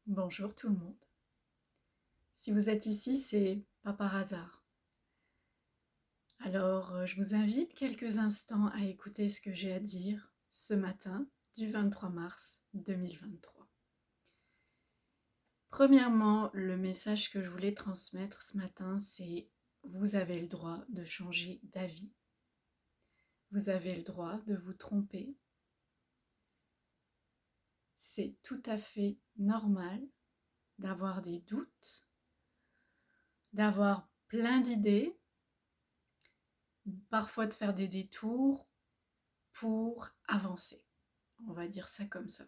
Bonjour tout le monde. Si vous êtes ici, c'est pas par hasard. Alors, je vous invite quelques instants à écouter ce que j'ai à dire ce matin du 23 mars 2023. Premièrement, le message que je voulais transmettre ce matin, c'est vous avez le droit de changer d'avis. Vous avez le droit de vous tromper. C'est tout à fait normal d'avoir des doutes, d'avoir plein d'idées, parfois de faire des détours pour avancer. On va dire ça comme ça.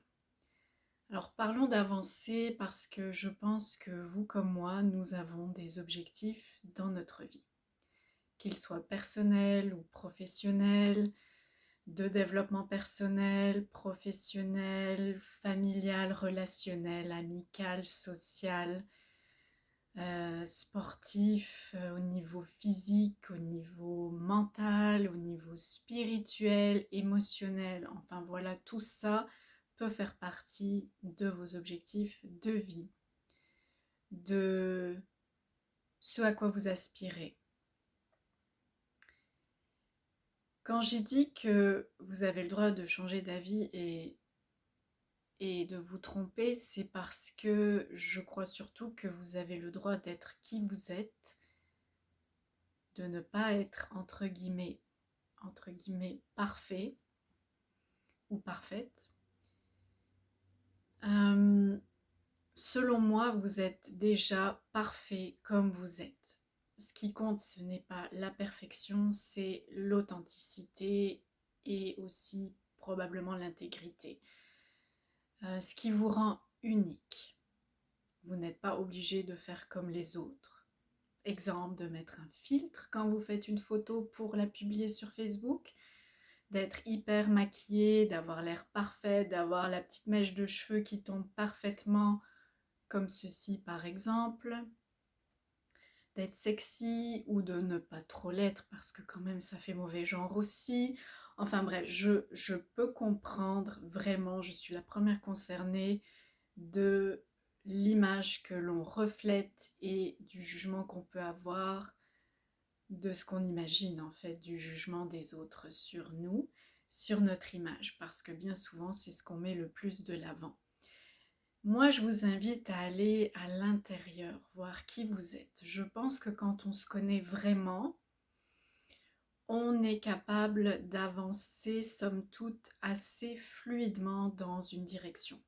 Alors parlons d'avancer parce que je pense que vous comme moi, nous avons des objectifs dans notre vie. Qu'ils soient personnels ou professionnels, de développement personnel, professionnel, familial, relationnel, amical, social, sportif, au niveau physique, au niveau mental, au niveau spirituel, émotionnel. Enfin voilà, tout ça peut faire partie de vos objectifs de vie, de ce à quoi vous aspirez. Quand j'ai dit que vous avez le droit de changer d'avis et de vous tromper, c'est parce que je crois surtout que vous avez le droit d'être qui vous êtes, de ne pas être entre guillemets parfait ou parfaite. Selon moi, vous êtes déjà parfait comme vous êtes. Ce qui compte, ce n'est pas la perfection, c'est l'authenticité et aussi probablement l'intégrité. Ce qui vous rend unique. Vous n'êtes pas obligé de faire comme les autres. Exemple, de mettre un filtre quand vous faites une photo pour la publier sur Facebook, d'être hyper maquillée, d'avoir l'air parfait, d'avoir la petite mèche de cheveux qui tombe parfaitement, comme ceci par exemple, d'être sexy ou de ne pas trop l'être parce que quand même ça fait mauvais genre aussi. Enfin bref, je peux comprendre vraiment, je suis la première concernée de l'image que l'on reflète et du jugement qu'on peut avoir, de ce qu'on imagine en fait, du jugement des autres sur nous, sur notre image, parce que bien souvent c'est ce qu'on met le plus de l'avant. Moi je vous invite à aller à l'intérieur, voir qui vous êtes. Je pense que quand on se connaît vraiment, on est capable d'avancer somme toute assez fluidement dans une direction.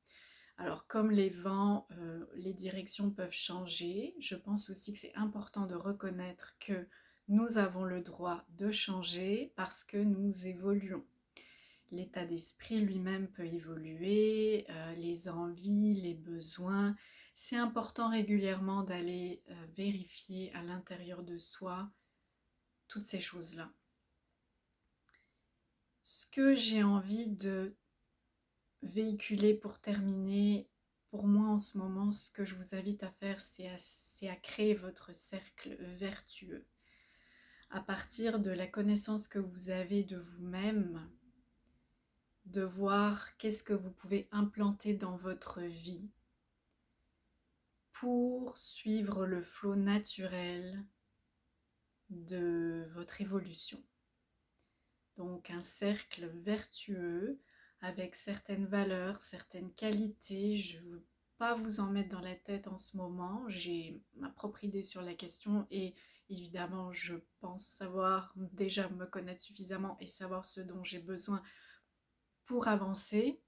Alors comme les vents, les directions peuvent changer, je pense aussi que c'est important de reconnaître que nous avons le droit de changer parce que nous évoluons. L'état d'esprit lui-même peut évoluer, les envies, les besoins. C'est important régulièrement d'aller vérifier à l'intérieur de soi toutes ces choses-là. Ce que j'ai envie de véhiculer pour terminer, pour moi en ce moment, ce que je vous invite à faire, c'est à créer votre cercle vertueux. À partir de la connaissance que vous avez de vous-même, de voir qu'est-ce que vous pouvez implanter dans votre vie pour suivre le flot naturel de votre évolution. Donc un cercle vertueux avec certaines valeurs, certaines qualités. Je ne veux pas vous en mettre dans la tête en ce moment. J'ai ma propre idée sur la question et évidemment je pense savoir déjà me connaître suffisamment et savoir ce dont j'ai besoin pour avancer,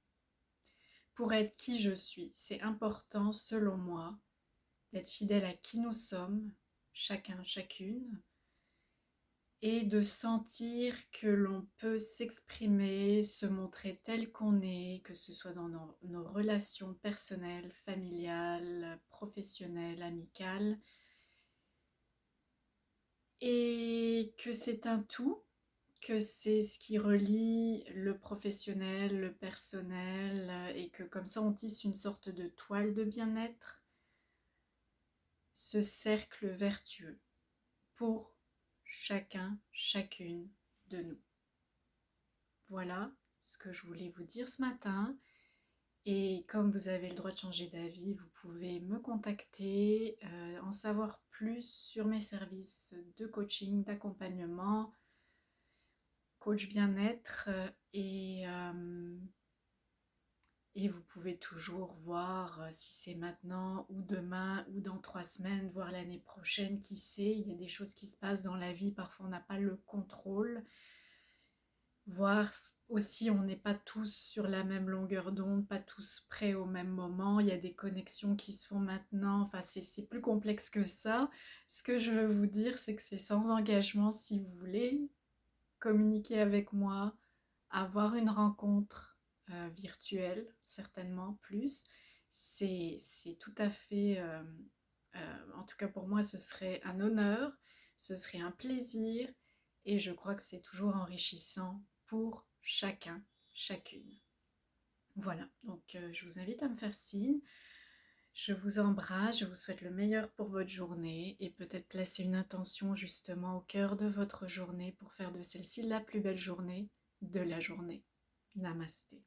pour être qui je suis. C'est important selon moi d'être fidèle à qui nous sommes, chacun, chacune, et de sentir que l'on peut s'exprimer, se montrer tel qu'on est, que ce soit dans nos relations personnelles, familiales, professionnelles, amicales, et que c'est un tout, que c'est ce qui relie le professionnel, le personnel, et que comme ça on tisse une sorte de toile de bien-être, ce cercle vertueux pour chacun, chacune de nous. Voilà ce que je voulais vous dire ce matin Et comme vous avez le droit de changer d'avis, vous pouvez me contacter, en savoir plus sur mes services de coaching, d'accompagnement, coach bien-être et vous pouvez toujours voir si c'est maintenant ou demain ou dans 3 semaines, voire l'année prochaine, qui sait, il y a des choses qui se passent dans la vie, parfois on n'a pas le contrôle. Voir aussi, on n'est pas tous sur la même longueur d'onde, pas tous prêts au même moment, il y a des connexions qui se font maintenant, enfin c'est plus complexe que ça. Ce que je veux vous dire, c'est que c'est sans engagement si vous voulez communiquer avec moi, avoir une rencontre virtuelle, certainement plus. C'est tout à fait, en tout cas pour moi, ce serait un honneur, ce serait un plaisir, et je crois que c'est toujours enrichissant pour chacun, chacune. Voilà, donc je vous invite à me faire signe. Je vous embrasse, je vous souhaite le meilleur pour votre journée et peut-être placer une intention justement au cœur de votre journée pour faire de celle-ci la plus belle journée de la journée. Namasté.